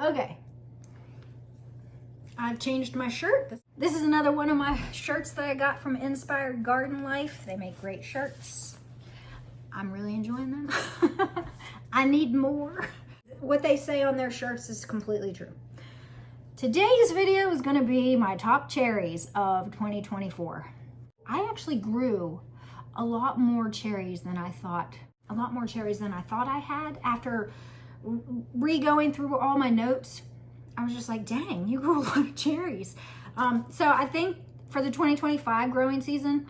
Okay, I've changed my shirt. This is another one of my shirts that I got from Inspired Garden Life. They make great shirts. I'm really enjoying them. I need more. What they say on their shirts is completely true. Today's video is going to be my top cherries of 2024. I actually grew a lot more cherries than I thought. I had. After re-going through all my notes, I was just like, dang, you grew a lot of cherries. So I think for the 2025 growing season,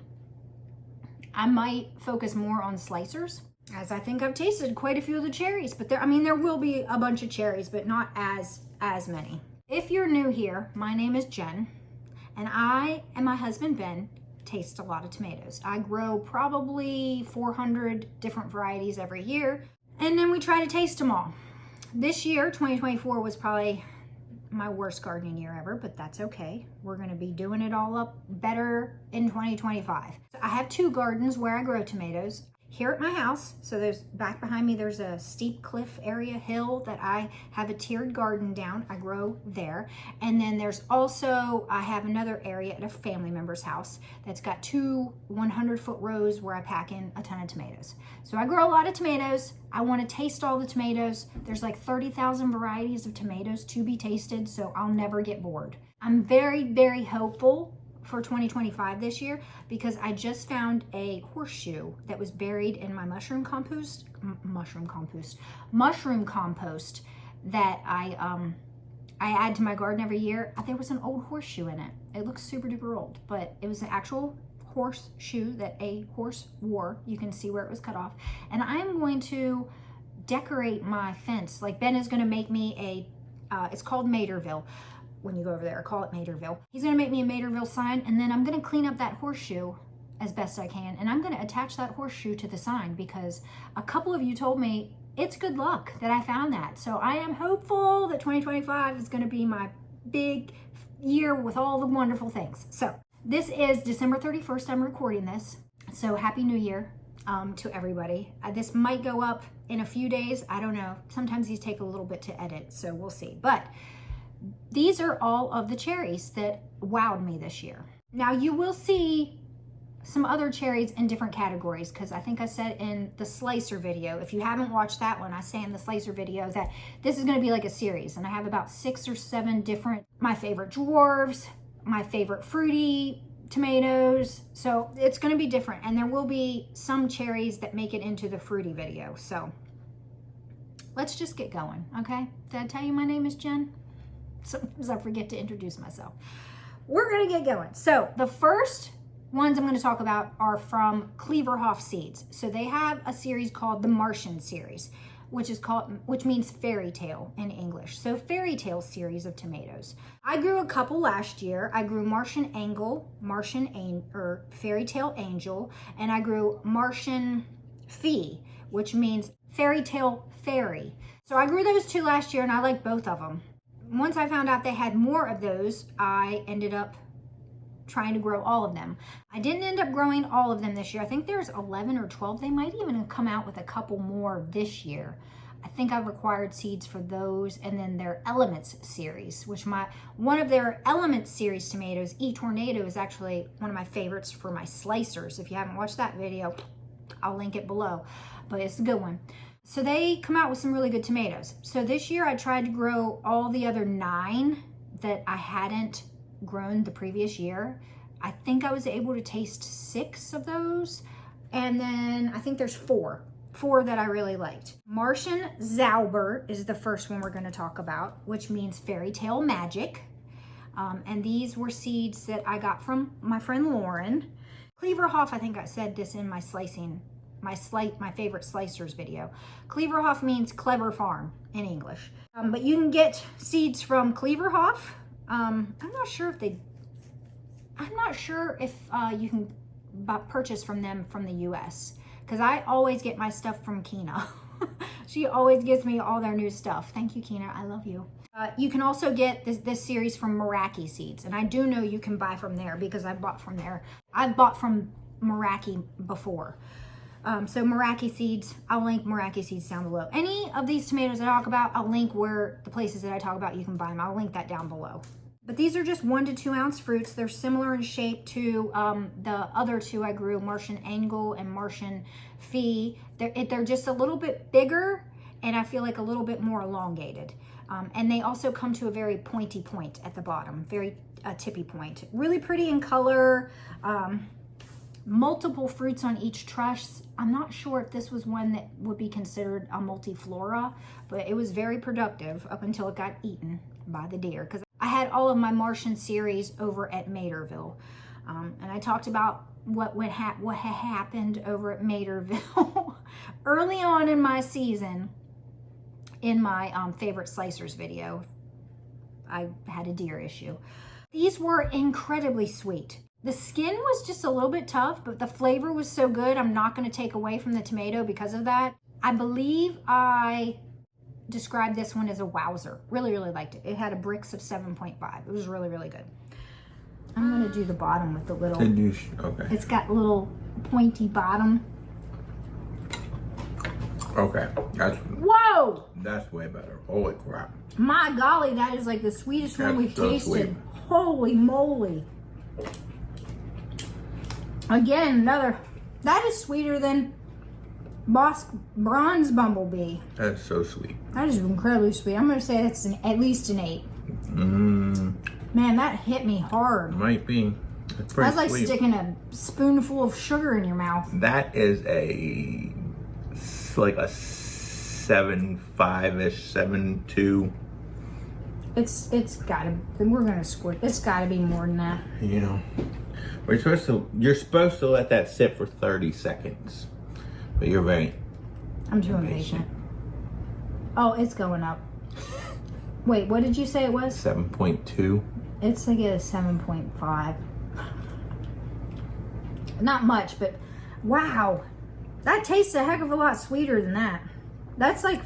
I might focus more on slicers, as I think I've tasted quite a few of the cherries, but there will be a bunch of cherries, but not as many. If you're new here, my name is Jen, and I and my husband Ben taste a lot of tomatoes. I grow probably 400 different varieties every year, and then we try to taste them all. This year, 2024, was probably my worst gardening year ever, but that's okay. We're gonna be doing it all up better in 2025. I have two gardens where I grow tomatoes. Here at my house, so there's back behind me, there's a steep cliff area hill that I have a tiered garden down. I grow there. And then there's also, I have another area at a family member's house that's got two 100-foot rows where I pack in a ton of tomatoes. So I grow a lot of tomatoes. I want to taste all the tomatoes. There's like 30,000 varieties of tomatoes to be tasted, so I'll never get bored. I'm very, very hopeful for 2025 this year, because I just found a horseshoe that was buried in my mushroom compost that I add to my garden every year. There was an old horseshoe in it. It looks super duper old, but it was an actual horseshoe that a horse wore. You can see where it was cut off. And I'm going to decorate my fence. Like, Ben is going to make me it's called Materville. When you go over there, I call it Materville. He's gonna make me a Materville sign, and then I'm gonna clean up that horseshoe as best I can, and I'm gonna attach that horseshoe to the sign, because a couple of you told me it's good luck that I found that. So I am hopeful that 2025 is gonna be my big year with all the wonderful things. So this is December 31st, I'm recording this. So Happy New Year to everybody. This might go up in a few days, I don't know. Sometimes these take a little bit to edit, so we'll see. But these are all of the cherries that wowed me this year. Now you will see some other cherries in different categories, because I think I said in the slicer video, if you haven't watched that one, I say in the slicer video that this is going to be like a series, and I have about 6 or 7 different, my favorite dwarfs, my favorite fruity tomatoes. So it's going to be different, and there will be some cherries that make it into the fruity video. So let's just get going, okay? Did I tell you my name is Jen? Sometimes I forget to introduce myself. We're gonna get going. So the first ones I'm gonna talk about are from Kleverhof Seeds. So they have a series called the Martian series, which means fairy tale in English. So fairy tale series of tomatoes. I grew a couple last year. I grew Martian Fairy Tale Angel, and I grew Martian Fee, which means fairy tale fairy. So I grew those two last year, and I like both of them. Once I found out they had more of those, I ended up trying to grow all of them. I didn't end up growing all of them this year. I think there's 11 or 12. They might even come out with a couple more this year. I think I've acquired seeds for those, and then their Elements series, which one of their Elements series tomatoes, E-Tornado, is actually one of my favorites for my slicers. If you haven't watched that video, I'll link it below, but it's a good one. So they come out with some really good tomatoes. So this year I tried to grow all the other 9 that I hadn't grown the previous year. I think I was able to taste 6 of those. And then I think there's 4 that I really liked. Martian Zabber is the first one we're gonna talk about, which means fairy tale magic. And these were seeds that I got from my friend Lauren. Kleverhof, I think I said this in my my favorite slicers video. Kleverhof means clever farm in English. But you can get seeds from Kleverhof. I'm not sure if you can purchase from them from the US, because I always get my stuff from Kina. She always gives me all their new stuff. Thank you, Kina, I love you. You can also get this series from Meraki Seeds, and I do know you can buy from there because I've bought from there. I've bought from Meraki before. So Meraki seeds, I'll link Meraki seeds down below. Any of these tomatoes I talk about, I'll link where the places that I talk about you can buy them. I'll link that down below. But these are just 1 to 2 ounce fruits. They're similar in shape to the other two I grew, Martian Angle and Martian Fee. They're just a little bit bigger and I feel like a little bit more elongated. And they also come to a very pointy point at the bottom, very tippy point. Really pretty in color. Multiple fruits on each truss. I'm not sure if this was one that would be considered a multiflora, but it was very productive up until it got eaten by the deer. Because I had all of my Martian series over at Materville, and I talked about what had happened over at Materville early on in my season in my favorite slicers video. I had a deer issue. These were incredibly sweet. The skin was just a little bit tough, but the flavor was so good, I'm not going to take away from the tomato because of that. I believe I described this one as a wowzer. Really, really liked it. It had a Brix of 7.5. It was really, really good. I'm going to do the bottom with the little... Okay. It's got a little pointy bottom. Okay. Whoa! That's way better. Holy crap. My golly, that is like the sweetest one we've so tasted. sweet. Holy moly. Again, that is sweeter than Bronze Bumblebee. That's so sweet. That is incredibly sweet. I'm going to say that's at least an 8. Man, that hit me hard. Might be. It's pretty That's like sweet. sticking a spoonful of sugar in your mouth. That is like a 7.5-ish, 7.2. It's gotta, we're going to squirt. It's got to be more than that. You know, you're supposed to let that sit for 30 seconds. But you're very I'm too impatient. Oh, it's going up. Wait, what did you say it was? 7.2. It's like a 7.5. Not much, but wow. That tastes a heck of a lot sweeter than that. That's like...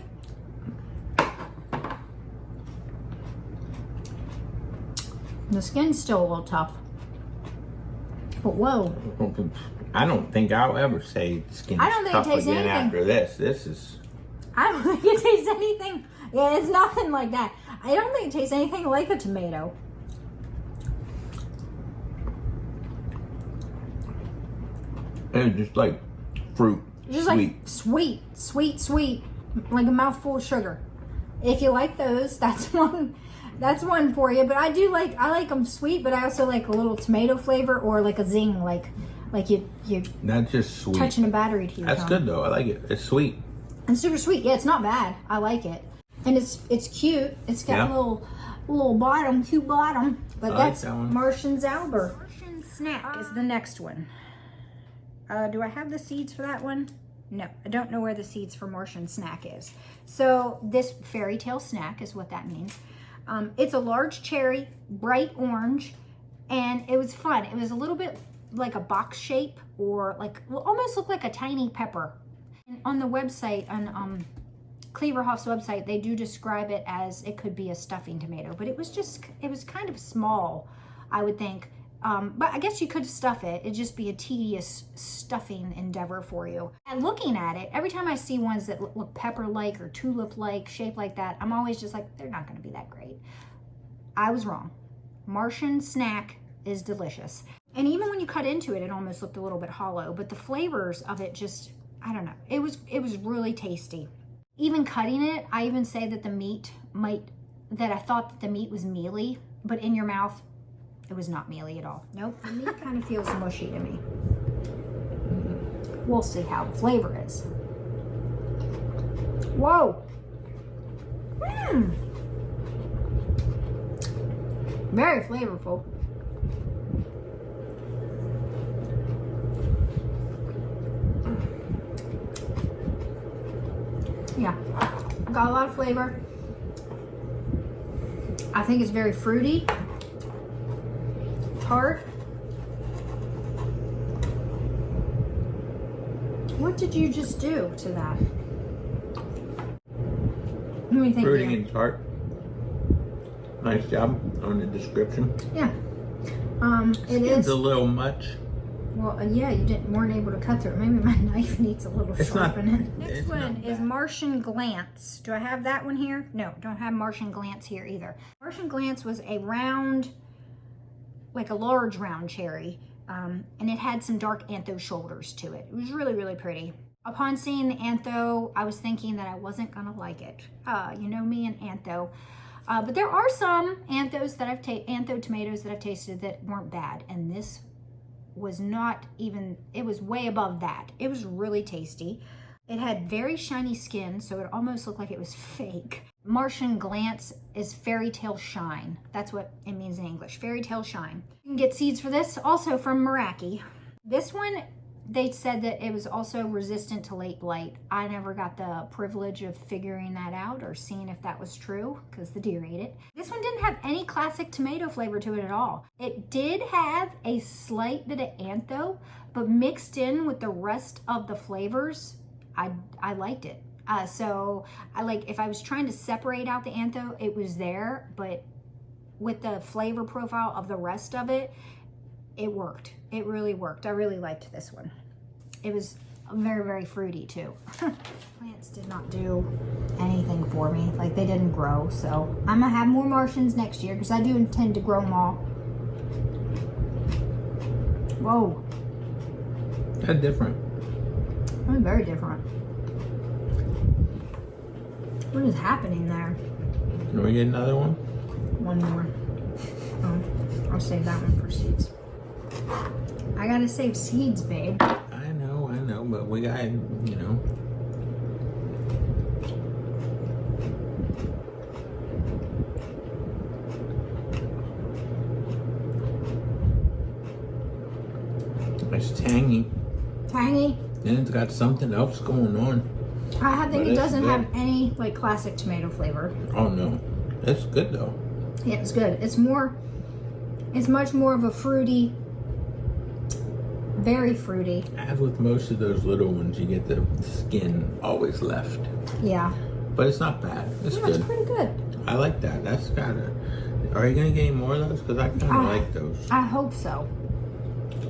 The skin's still a little tough. But whoa. I don't think I'll ever say skin is tough again after this. This is... I don't think it tastes anything... Yeah, it's nothing like that. I don't think it tastes anything like a tomato. It's just like fruit. Just sweet. like sweet, like a mouthful of sugar. If you like those, that's one for you. But I like them sweet, but I also like a little tomato flavor or like a zing, like you That's just sweet. touching a battery to your That's tongue. good though. I like it. It's sweet. It's super sweet. Yeah, it's not bad. I like it, and it's cute. It's got a little bottom, cute bottom. But that's that one. Martian Zabber. Martian Snack is the next one. Do I have the seeds for that one? No, I don't know where the seeds for Martian Snack is. So this fairy tale snack is what that means. It's a large cherry, bright orange, and it was fun. It was a little bit like a box shape, or like almost looked like a tiny pepper. And on the website, on Cleaverhoff's website, they do describe it as it could be a stuffing tomato, but it was kind of small, I would think. But I guess you could stuff it. It'd just be a tedious stuffing endeavor for you. And looking at it, every time I see ones that look pepper-like or tulip-like, shaped like that, I'm always just like, they're not going to be that great. I was wrong. Martian Snack is delicious. And even when you cut into it, it almost looked a little bit hollow. But the flavors of it just, I don't know. It was really tasty. Even cutting it, I even say that I thought that the meat was mealy, but in your mouth, it was not mealy at all. Nope, the meat kind of feels mushy to me. We'll see how the flavor is. Whoa. Very flavorful. Yeah, got a lot of flavor. I think it's very fruity. Tart. What did you just do to that? Let me think. Fruity and tart. Nice job on the description. Yeah. It It's is a little much. Well, yeah, you weren't able to cut through it. Maybe my knife needs a little sharpening. Next one is Martian Glance. Do I have that one here? No, don't have Martian Glance here either. Martian Glance was a round, like a large round cherry, and it had some dark antho shoulders to it. It was really, really pretty. Upon seeing the antho, I was thinking that I wasn't gonna like it. You know me and antho. But there are some anthos that antho tomatoes that I've tasted that weren't bad, and this was not even, it was way above that. It was really tasty. It had very shiny skin, so it almost looked like it was fake. Martian Glance is fairy tale shine. That's what it means in English, fairy tale shine. You can get seeds for this also from Meraki. This one, they said that it was also resistant to late blight. I never got the privilege of figuring that out or seeing if that was true because the deer ate it. This one didn't have any classic tomato flavor to it at all. It did have a slight bit of antho, but mixed in with the rest of the flavors, I liked it. So I like, if I was trying to separate out the antho, it was there, but with the flavor profile of the rest of it, it worked. It really worked. I really liked this one. It was very, very fruity too. Plants did not do anything for me. Like, they didn't grow. So I'm gonna have more Martians next year because I do intend to grow them all. Whoa. That's different. That's very different. What is happening there? Can we get another one? One more. Oh, I'll save that one for seeds. I gotta save seeds, babe. I know, but we got, you know. It's tangy. Tangy? Then it's got something else going on. I think it doesn't have any like classic tomato flavor. Oh no, it's good though. Yeah, it's good. It's much more of a fruity, very fruity. As with most of those little ones, you get the skin always left. Yeah. But it's not bad. It's good. It's pretty good. I like that. That's got it. Are you gonna get any more of those? Because I kind of like those. I hope so.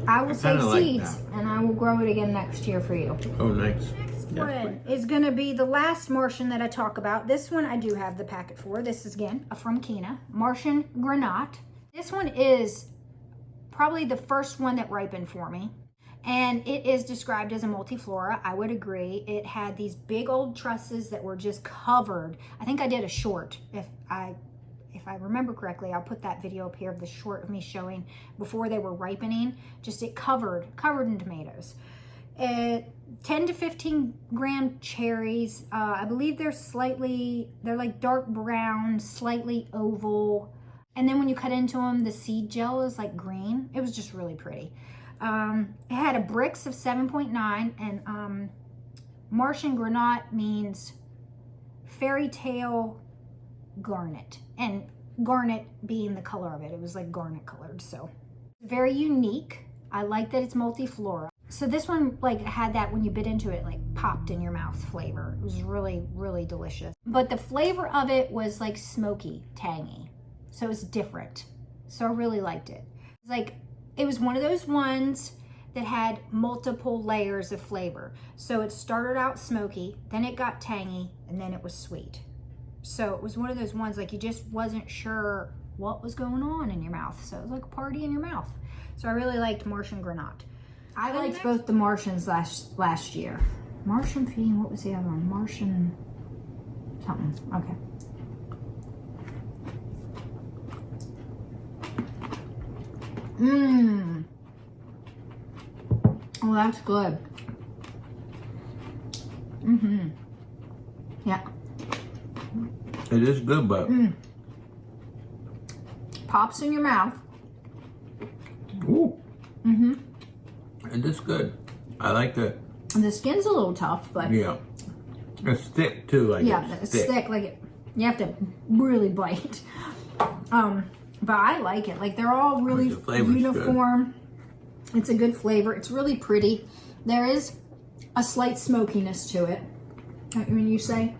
I will save seeds, and I will grow it again next year for you. Oh, nice. Next one is going to be the last Martian that I talk about. This one I do have the packet for. This is, again, from Kina. Martian Granat. This one is probably the first one that ripened for me. And it is described as a multiflora. I would agree. It had these big old trusses that were just covered. I think I did a short. If I remember correctly, I'll put that video up here of the short of me showing before they were ripening. Just it covered in tomatoes. 10 to 15 gram cherries. I believe they're like dark brown, slightly oval. And then when you cut into them, the seed gel is like green. It was just really pretty. It had a Brix of 7.9, and Martian Granat means fairy tale garnet, and garnet being the color of it. It was like garnet colored, so very unique. I like that it's multiflora. So this one like had that when you bit into it, like popped in your mouth flavor. It was really, really delicious. But the flavor of it was like smoky, tangy. So it's different. So I really liked it. It's like, it was one of those ones that had multiple layers of flavor. So it started out smoky, then it got tangy, and then it was sweet. So it was one of those ones like you just wasn't sure what was going on in your mouth. So it was like a party in your mouth. So I really liked Martian Granat. I liked both the Martians last year. Martian Fiend, what was the other one? Martian something, okay. Mmm. Oh, that's good. Mm-hmm. Yeah. It is good, but pops in your mouth. Ooh. Mm-hmm. It is good. I like it. The skin's a little tough, but yeah, it's thick too. Like yeah, it's thick. Like it, you have to really bite. But I like it. Like they're all really uniform. Good. It's a good flavor. It's really pretty. There is a slight smokiness to it. When you say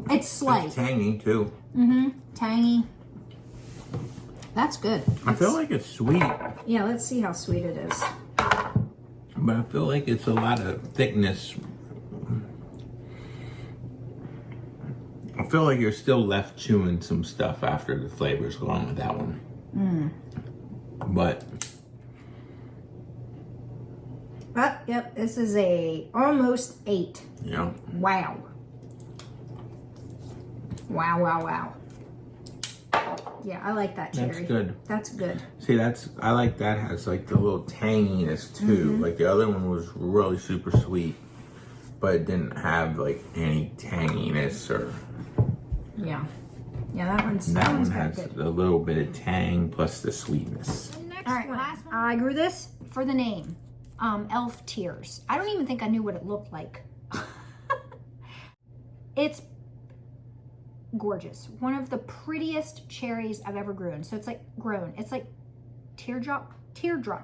it's slight. It's tangy too. Mm-hmm. Tangy. That's good. I feel like it's sweet. Yeah, let's see how sweet it is. But I feel like it's a lot of thickness. I feel like you're still left chewing some stuff after the flavor's gone with that one. But yep, this is a almost 8. yeah. Wow. Wow, wow, wow. Yeah, I like that cherry. That's good. That's good. See, I like that has like the little tanginess too. Like the other one was really super sweet, but it didn't have like any tanginess or. Yeah. Yeah, that one's has good. a little bit of tang plus the sweetness. All right, last one. I grew this for the name, Elf Tears. I don't even think I knew what it looked like. It's gorgeous. One of the prettiest cherries I've ever grown. So it's like teardrop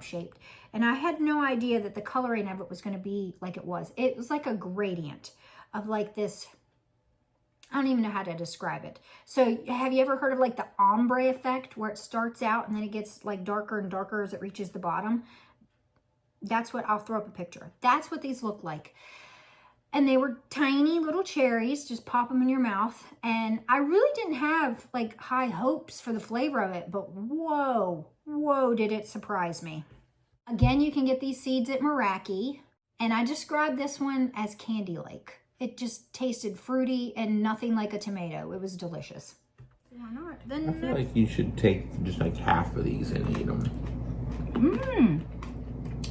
shaped. And I had no idea that the coloring of it was going to be like it was. It was like a gradient of like this. I don't even know how to describe it. So have you ever heard of like the ombre effect where it starts out and then it gets like darker and darker as it reaches the bottom? That's what, I'll throw up a picture. That's what these look like. And they were tiny little cherries, just pop them in your mouth. And I really didn't have like high hopes for the flavor of it, but whoa, did it surprise me. Again, you can get these seeds at Meraki. And I described this one as candy-like. It just tasted fruity and nothing like a tomato. It was delicious. Why not? I feel like you should take just like half of these and eat them.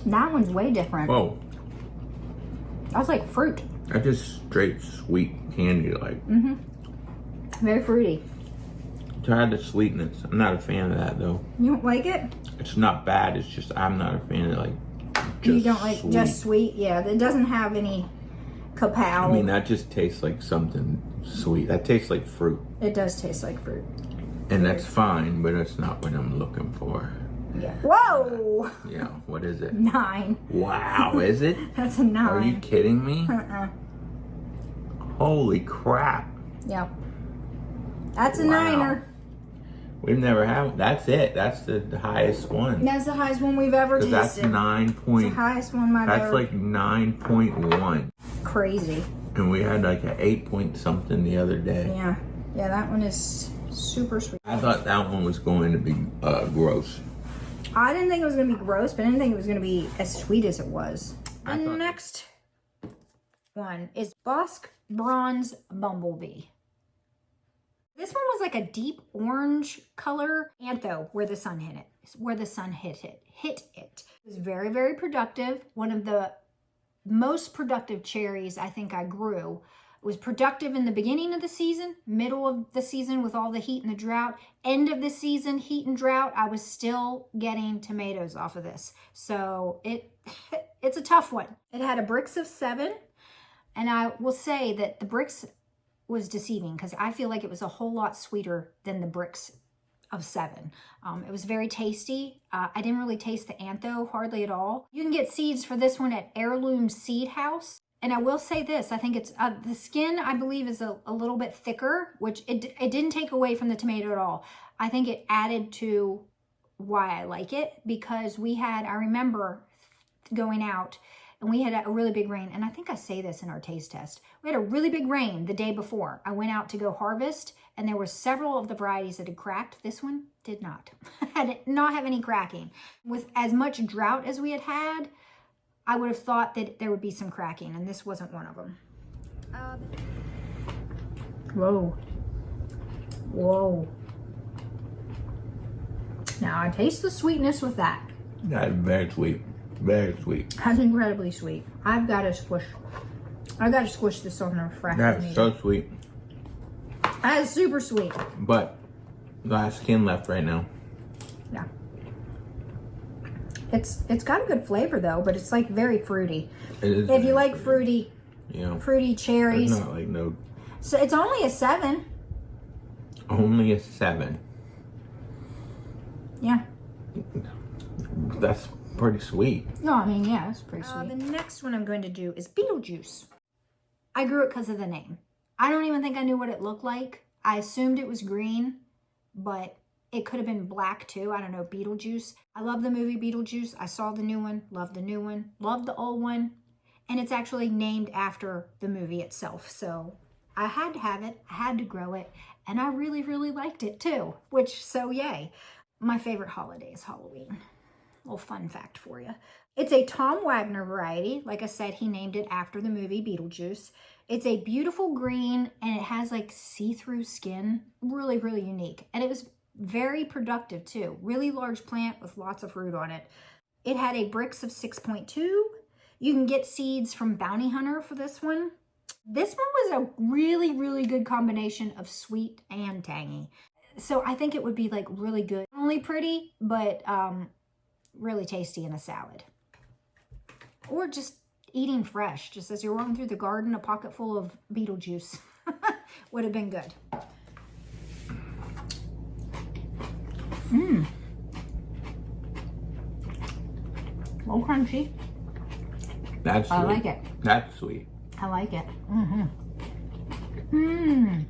That one's way different. Whoa. That's like fruit. That's just straight sweet candy like. Very fruity. Tired of sweetness. I'm not a fan of that though. You don't like it? It's not bad. It's just I'm not a fan of like just You don't like sweet. just sweet? Yeah, it doesn't have any kapow. I mean, that just tastes like something sweet. That tastes like fruit. It does taste like fruit. And that's fine, but it's not what I'm looking for. Yeah. Whoa! Yeah, what is it? 9. Wow, is it? That's a 9. Are you kidding me? Holy crap. Yep. That's a Wow. 9er. We've never had, that's it. That's the highest one. That's the highest one we've ever tasted. That's 9 It's point, the highest one I've that's ever. like 9.1. Crazy. And we had like an 8 point something the other day. Yeah. Yeah, that one is super sweet. I thought that one was going to be gross. I didn't think it was going to be gross, but I didn't think it was going to be as sweet as it was. The next one is Bosque Bronze Bumblebee. This one was like a deep orange color, antho, where the sun hit it. Where the sun hit it. It was very, very productive. One of the most productive cherries I think I grew. It was productive in the beginning of the season, middle of the season with all the heat and the drought. End of the season, heat and drought, I was still getting tomatoes off of this. So it's a tough one. It had a Brix of 7, and I will say that the Brix was deceiving because I feel like it was a whole lot sweeter than the Brix of 7. It was very tasty. I didn't really taste the antho hardly at all. You can get seeds for this one at Heirloom Seed House. And I will say this, I think it's, the skin I believe is a little bit thicker, which it didn't take away from the tomato at all. I think it added to why I like it because I remember going out and we had a really big rain. And I think I say this in our taste test. We had a really big rain the day before. I went out to go harvest and there were several of the varieties that had cracked. This one did not. Did not have any cracking. With as much drought as we had had, I would have thought that there would be some cracking, and this wasn't one of them. Whoa. Whoa. Now, I taste the sweetness with that. That's very sweet. Very sweet. That's incredibly sweet. I've got to squish this on the fraction. That's so sweet. That is super sweet. But I have skin left right now. Yeah. It's got a good flavor though, but it's like very fruity. It is. If you like fruity cherries. It's not like no. So it's only a 7. Only a 7. Yeah. That's pretty sweet. No, I mean, yeah, it's pretty sweet. The next one I'm going to do is Beetlejuice. I grew it because of the name. I don't even think I knew what it looked like. I assumed it was green, but It could have been black too. I don't know, Beetlejuice. I love the movie Beetlejuice. I saw the new one, loved the new one, loved the old one. And it's actually named after the movie itself. So I had to have it, I had to grow it, and I really, really liked it too, which, so yay. My favorite holiday is Halloween. Little fun fact for you. It's a Tom Wagner variety. Like I said, he named it after the movie Beetlejuice. It's a beautiful green, and it has like see-through skin. Really, really unique. And it was very productive too. Really large plant with lots of fruit on it. It had a Brix of 6.2. You can get seeds from Bounty Hunter for this one. This one was a really, really good combination of sweet and tangy. So I think it would be like really good. Not only pretty, but really tasty in a salad. Or just eating fresh. Just as you're walking through the garden, a pocket full of Beetlejuice would have been good. Mmm. A little crunchy. That's sweet. I like it. That's sweet. I like it. Mm-hmm. Mmm.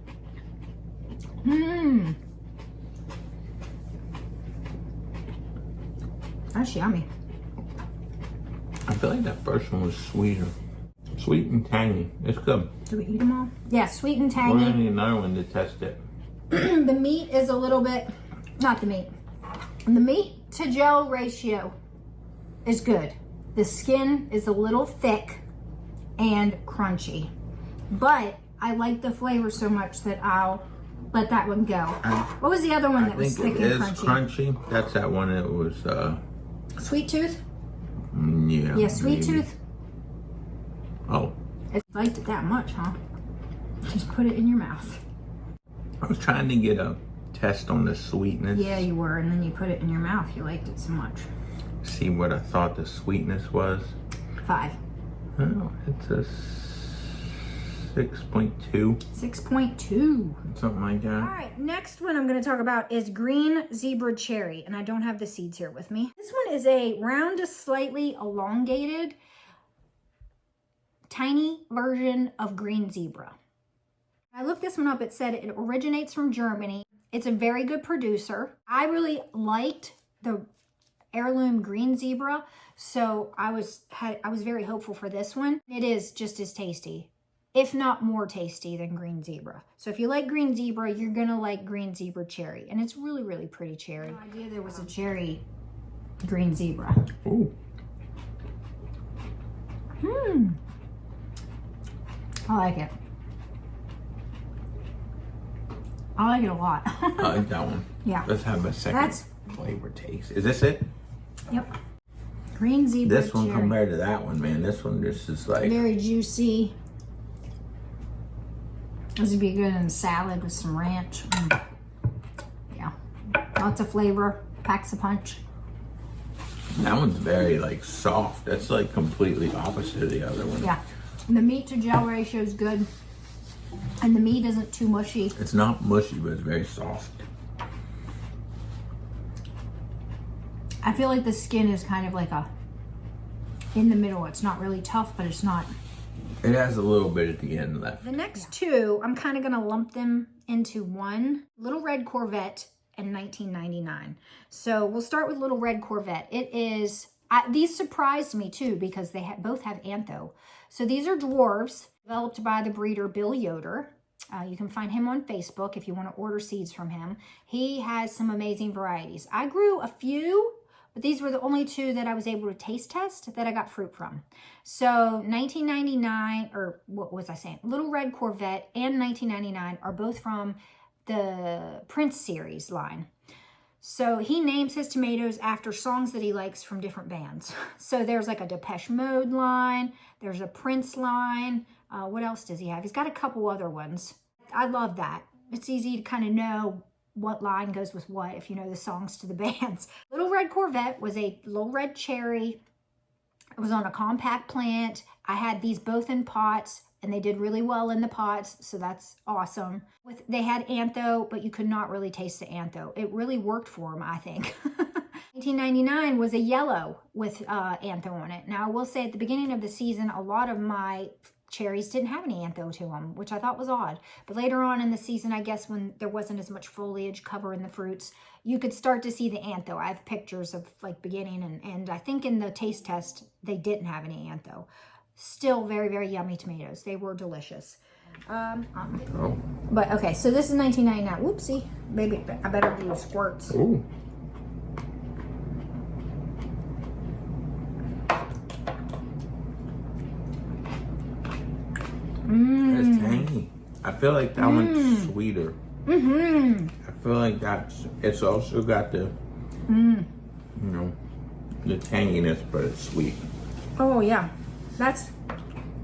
Mmm. That's yummy. I feel like that first one was sweeter. Sweet and tangy. It's good. Do we eat them all? Yeah, sweet and We're gonna tangy. need another one to test it. The meat is a little bit, not the meat. The meat to gel ratio is good. The skin is a little thick and crunchy, but I like the flavor so much that I'll let that one go. What was the other one that was thick and crunchy? I think it is crunchy. That's that one. It was Sweet Tooth? yeah. Yeah, Sweet maybe. Tooth. Oh. If you liked it that much, huh? Just put it in your mouth. I was trying to get a test on the sweetness. Yeah, you were, and then you put it in your mouth. You liked it so much. See what I thought the sweetness was. 5. Oh, it's a 6.2. 6.2. Something like that. All right, next one I'm going to talk about is Green Zebra Cherry, and I don't have the seeds here with me. This one is a round to slightly elongated, tiny version of Green Zebra. I looked this one up. It said it originates from Germany. It's a very good producer. I really liked the heirloom Green Zebra, so I was very hopeful for this one. It is just as tasty, if not more tasty than Green Zebra. So if you like Green Zebra, you're gonna like Green Zebra Cherry, and it's really, really pretty cherry. No idea there was a cherry Green Zebra. Ooh. I like it. I like it a lot. I like that one. Yeah. Let's have a second flavor taste. Is this it? Yep. Green Zebra This one Cherry. compared to that one, man. This one just is like... Very juicy. This would be good in a salad with some ranch. Yeah. Lots of flavor. Packs a punch. That one's very like soft. That's like completely opposite of the other one. Yeah. And the meat to gel ratio is good. And the meat isn't too mushy. It's not mushy, but it's very soft. I feel like the skin is kind of like in the middle. It's not really tough, but it's not. It has a little bit at the end left. The next two, I'm kind of going to lump them into one. Little Red Corvette in 1999. So we'll start with Little Red Corvette. It is, these surprised me too because they both have antho. So these are dwarves developed by the breeder Bill Yoder. You can find him on Facebook if you want to order seeds from him. He has some amazing varieties. I grew a few, but these were the only two that I was able to taste test that I got fruit from. So 1999, or what was I saying? Little Red Corvette and 1999 are both from the Prince series line. So he names his tomatoes after songs that he likes from different bands. So there's like a Depeche Mode line. There's a Prince line. What else does he have? He's got a couple other ones. I love that. It's easy to kind of know what line goes with what if you know the songs to the bands. Little Red Corvette was a little red cherry. It was on a compact plant. I had these both in pots and they did really well in the pots, so that's awesome. They had antho, but you could not really taste the antho. It really worked for them, I think. 1999 was a yellow with antho on it. Now, I will say at the beginning of the season, a lot of my cherries didn't have any antho to them, which I thought was odd. But later on in the season, I guess when there wasn't as much foliage covering the fruits, you could start to see the antho. I have pictures of like beginning, and I think in the taste test, they didn't have any antho. Still very, very yummy tomatoes. They were delicious. But okay, so this is $19.99. Whoopsie. Maybe I better do squirts. Ooh. It's tangy. I feel like that one's sweeter. I feel like it's also got the, you know, the tanginess, but it's sweet. Oh yeah, that's.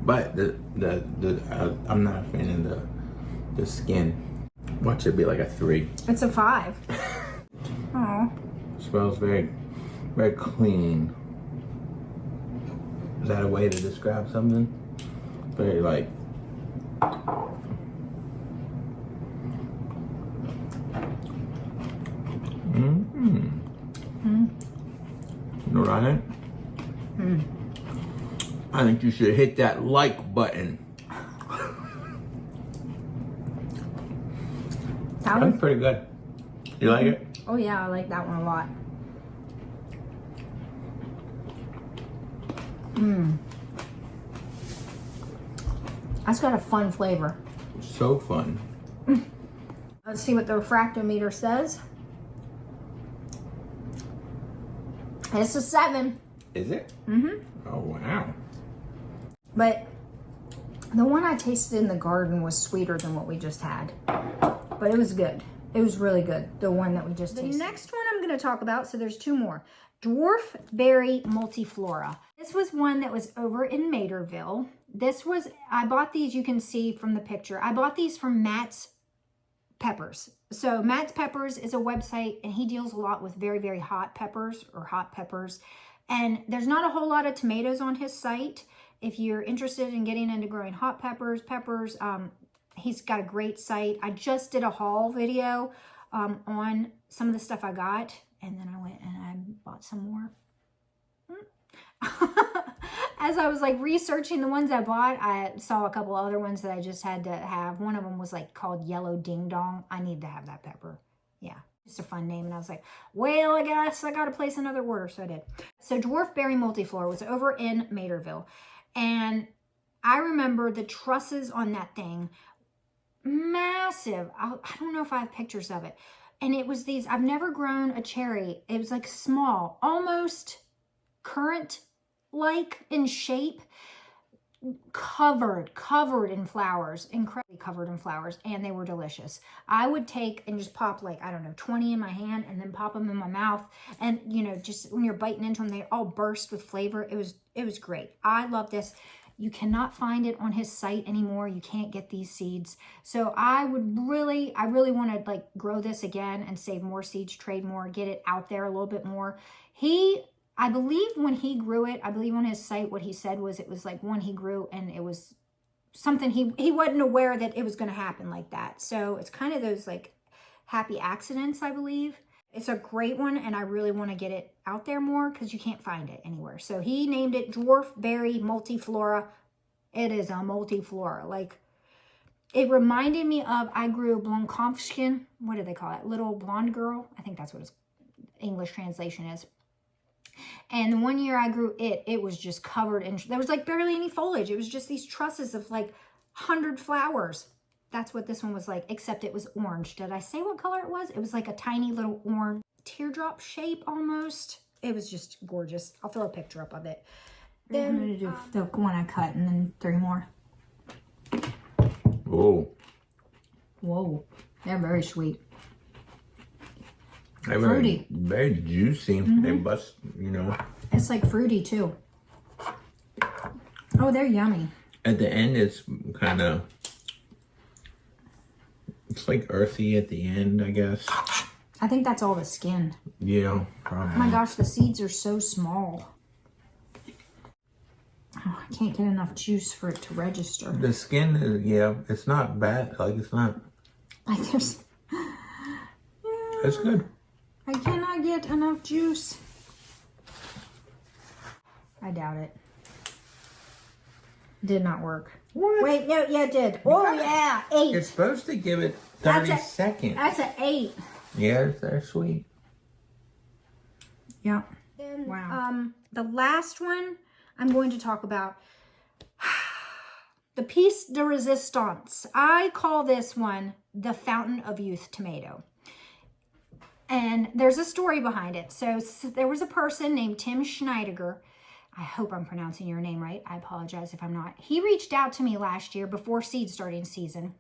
But I'm not a fan of the skin. Watch it be like a 3. It's a 5. Oh. Smells very, very clean. Is that a way to describe something? Very like. You know what I think? I think you should hit that like button. That's pretty good. You like it? Oh yeah, I like that one a lot. That's got a fun flavor. So fun. Let's see what the refractometer says. It's a 7. Is it? Oh wow. But the one I tasted in the garden was sweeter than what we just had. But it was good. It was really good. The one that we just tasted. The next one I'm going to talk about, so there's 2 more. Dwarf Berry Multiflora. This was one that was over in Materville. This was, I bought these, you can see from the picture. I bought these from Matt's Peppers. So Matt's Peppers is a website, and he deals a lot with very, very hot peppers or hot peppers. And there's not a whole lot of tomatoes on his site. If you're interested in getting into growing hot peppers, he's got a great site. I just did a haul video on some of the stuff I got, and then I went and I bought some more. As I was like researching the ones I bought, I saw a couple other ones that I just had to have. One of them was like called Yellow Ding Dong. I need to have that pepper. Yeah, just a fun name. And I was like, well, I guess I got to place another order. So I did. So Dwarf Berry Multiflora was over in Materville. And I remember the trusses on that thing, massive. I don't know if I have pictures of it. And it was these, I've never grown a cherry. It was like small, almost currant-like in shape, covered in flowers, incredibly covered in flowers, and they were delicious. I would take and just pop like, I don't know, 20 in my hand and then pop them in my mouth. And, you know, just when you're biting into them, they all burst with flavor. It was great. I love this. You cannot find it on his site anymore. You can't get these seeds. So I really want to like grow this again and save more seeds, trade more, get it out there a little bit more. I believe when he grew it, I believe on his site, what he said was it was like one he grew and it was something he wasn't aware that it was going to happen like that. So it's kind of those like happy accidents, I believe. It's a great one, and I really want to get it out there more because you can't find it anywhere. So he named it Dwarf Berry Multiflora. It is a multiflora. Like, it reminded me of, I grew Blankofskin. What do they call it? Little blonde girl. I think that's what its English translation is. And the one year I grew it was just covered in, there was like barely any foliage. It was just these trusses of like 100 flowers. That's what this one was like, except it was orange. Did I say what color it was? It was like a tiny little orange teardrop shape almost. It was just gorgeous. I'll throw a picture up of it. Then I'm going to do the one I cut and then 3 more. Whoa. Whoa. They're very sweet. They're fruity. Very juicy. They bust, you know. It's like fruity too. Oh, they're yummy. At the end, it's kind of, it's like earthy at the end, I guess. I think that's all the skin. Yeah, probably. Oh my gosh, the seeds are so small. Oh, I can't get enough juice for it to register. The skin is, yeah, it's not bad. Like, it's not. Like, there's. It's good. I cannot get enough juice. I doubt it. Did not work. What? Wait, no, yeah, it did. Oh, yeah, 8. It's supposed to give it 30 seconds. That's an 8. Yeah, they're sweet. Yeah. Wow. The last one I'm going to talk about, the piece de resistance. I call this one the Fountain of Youth tomato. And there's a story behind it. So there was a person named Tim Schneidiger. I hope I'm pronouncing your name right. I apologize if I'm not. He reached out to me last year before seed starting season,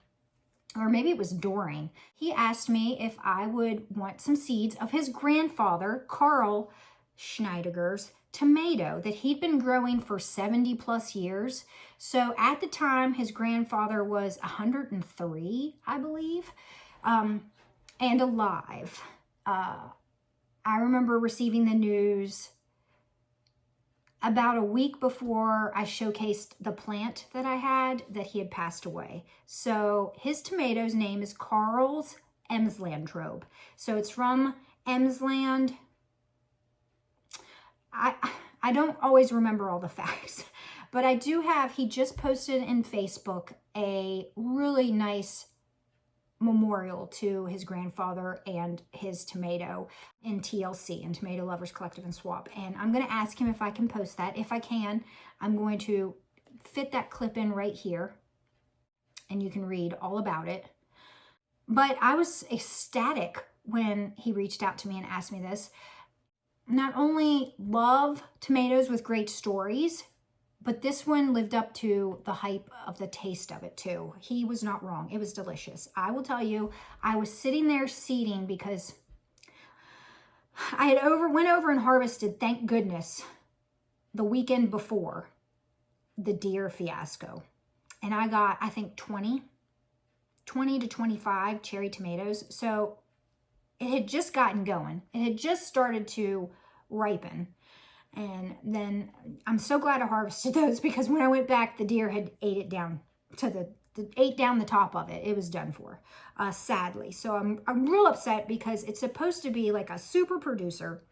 or maybe it was during. He asked me if I would want some seeds of his grandfather, Carl Schneidiger's tomato that he'd been growing for 70 plus years. So at the time, his grandfather was 103, I believe, and alive. I remember receiving the news about a week before I showcased the plant that I had, that he had passed away. So his tomato's name is Carl's Emslandtrobe. So it's from Emsland. I don't always remember all the facts, but I do have, he just posted in Facebook a really nice memorial to his grandfather and his tomato in TLC, in Tomato Lovers Collective and Swap. And I'm going to ask him if I can post that. If I can, I'm going to fit that clip in right here and you can read all about it. But I was ecstatic when he reached out to me and asked me this. Not only love tomatoes with great stories, but this one lived up to the hype of the taste of it too. He was not wrong. It was delicious. I will tell you, I was sitting there seeding because I had went over and harvested, thank goodness, the weekend before the deer fiasco. And I got, I think, 20 to 25 cherry tomatoes. So it had just gotten going. It had just started to ripen. And then I'm so glad I harvested those, because when I went back, the deer had ate it down to ate down the top of it. It was done for, sadly. So I'm real upset, because it's supposed to be like a super producer,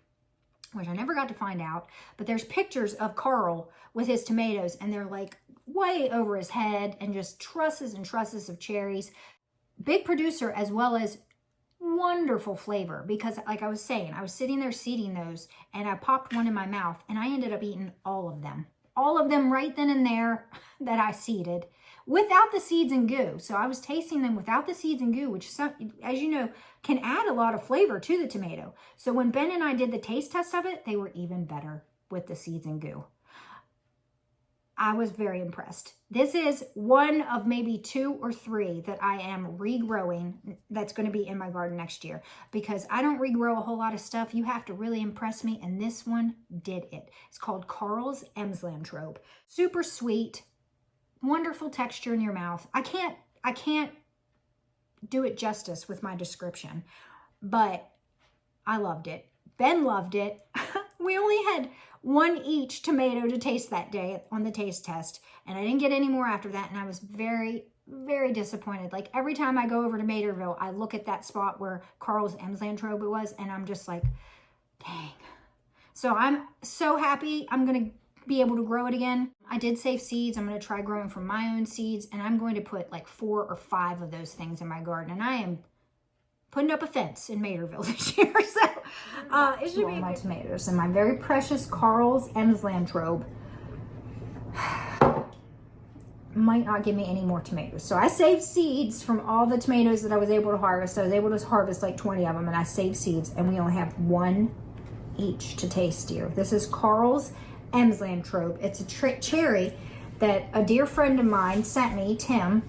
which I never got to find out. But there's pictures of Carl with his tomatoes, and they're like way over his head, and just trusses and trusses of cherries. Big producer, as well as wonderful flavor, because like I was saying, I was sitting there seeding those and I popped one in my mouth and I ended up eating all of them right then and there that I seeded without the seeds and goo. So I was tasting them without the seeds and goo, which, as you know, can add a lot of flavor to the tomato. So when Ben and I did the taste test of it, they were even better with the seeds and goo. I was very impressed. This is one of maybe 2 or 3 that I am regrowing that's going to be in my garden next year, because I don't regrow a whole lot of stuff. You have to really impress me, and this one did it. It's called Carl's Emslandtrobe. Super sweet, wonderful texture in your mouth. I can't do it justice with my description, but I loved it. Ben loved it. We only had 1 each tomato to taste that day on the taste test, and I didn't get any more after that, and I was very, very disappointed. Like, every time I go over to Materville, I look at that spot where Carl's Emslandtrobe was, and I'm just like, dang. So I'm so happy I'm going to be able to grow it again. I did save seeds. I'm going to try growing from my own seeds, and I'm going to put like 4 or 5 of those things in my garden, and I am putting up a fence in Materville this year. So it should be my tomatoes, and my very precious Carl's Emslandtrobe might not give me any more tomatoes. So I saved seeds from all the tomatoes that I was able to harvest. I was able to harvest like 20 of them, and I saved seeds, and we only have 1 each to taste here. This is Carl's Emslandtrobe. It's a cherry that a dear friend of mine sent me, Tim.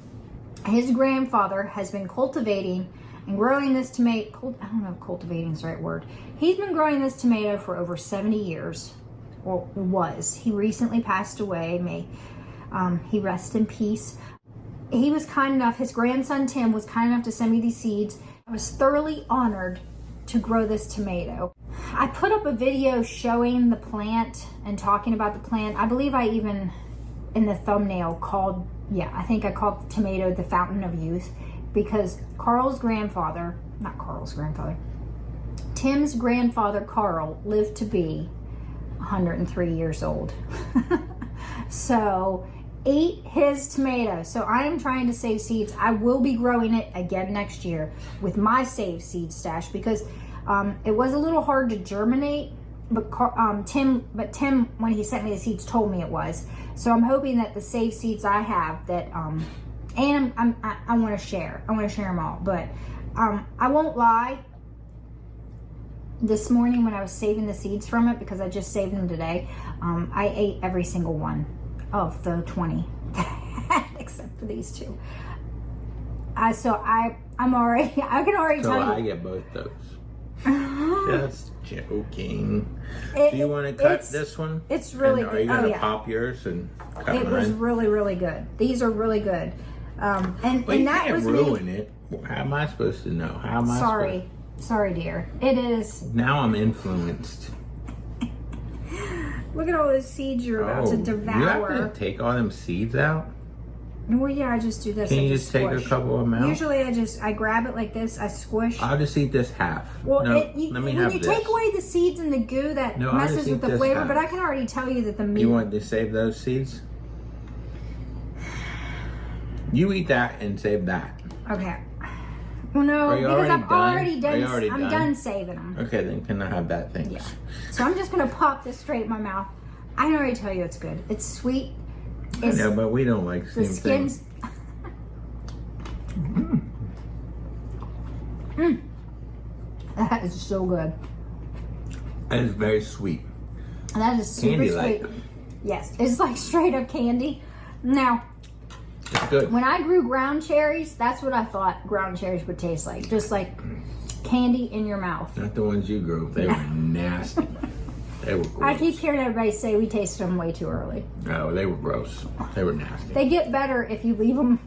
His grandfather has been cultivating and growing this tomato. I don't know if cultivating is the right word. He's been growing this tomato for over 70 years, or was. He recently passed away. May he rest in peace. He was kind enough, his grandson Tim was kind enough to send me these seeds. I was thoroughly honored to grow this tomato. I put up a video showing the plant and talking about the plant. I believe I even, in the thumbnail, called, I think I called the tomato the Fountain of Youth, because Carl's grandfather, not Carl's grandfather, Tim's grandfather Carl lived to be 103 years old. So ate his tomato. So I am trying to save seeds. I will be growing it again next year with my save seed stash because it was a little hard to germinate, but Tim, when he sent me the seeds, told me it was. So I'm hoping that the save seeds I have that, and I want to share. I want to share them all. But I won't lie. This morning when I was saving the seeds from it, because I just saved them today, I ate every single one of the 20 except for these two. I'm already, I can already tell you. So I get both those. Just joking. Do you want to cut this one? It's really good. Are you going to pop yours and cut mine? It was really, really good. These are really good. And you that can't was ruin it. How am I supposed to know? How am I Sorry, dear. It is. Now I'm influenced. Look at all those seeds you're about to devour. You have to take all them seeds out? Well, yeah, I just do this. Can you just take a couple of them out? Usually I grab it like this, I squish. I'll just eat this half. Well, no, let me when you take away the seeds and the goo, that messes with the flavor, but I can already tell you that the meat... You want to save those seeds? You eat that and save that. Okay. Well, no, because I'm already done. I'm done saving them. Okay, then can I have that? Thanks. Yeah. So I'm just going to pop this straight in my mouth. I can already tell you it's good. It's sweet. Yeah, but we don't like the same things. That is so good. That is very sweet. That is super sweet. Yes, it's like straight up candy. Now, it's good. When I grew ground cherries, that's what I thought ground cherries would taste like. Just like candy in your mouth. Not the ones you grew. They were nasty. They were gross. I keep hearing everybody say we tasted them way too early. No, they were gross. They were nasty. They get better if you leave them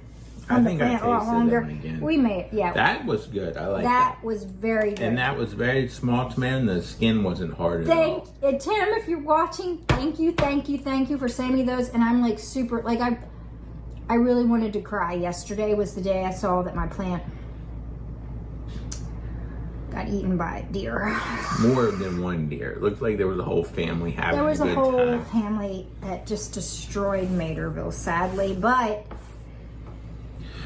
on the plant a lot longer. Them again. We made, yeah. That was good. I like that. That was very good. And that was very small tomato, and the skin wasn't hard at all. Tim, if you're watching, thank you for sending me those. And I'm like super, like I really wanted to cry. Yesterday was the day I saw that my plant got eaten by a deer. More than one deer. It looked like there was a whole family having a good time. There was a whole family that just destroyed Materville, sadly. But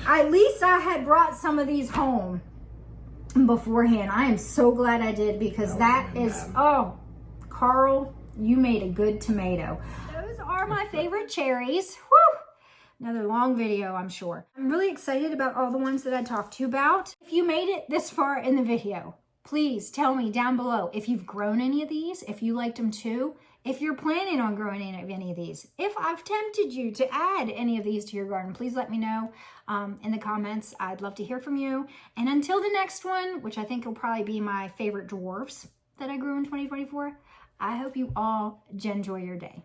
at least I had brought some of these home beforehand. I am so glad I did, because Carl, you made a good tomato. Those are my favorite cherries. Whew! Another long video, I'm sure. I'm really excited about all the ones that I talked to you about. If you made it this far in the video, please tell me down below if you've grown any of these, if you liked them too, if you're planning on growing any of these, if I've tempted you to add any of these to your garden, please let me know in the comments. I'd love to hear from you. And until the next one, which I think will probably be my favorite dwarfs that I grew in 2024, I hope you all enjoy your day.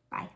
Bye.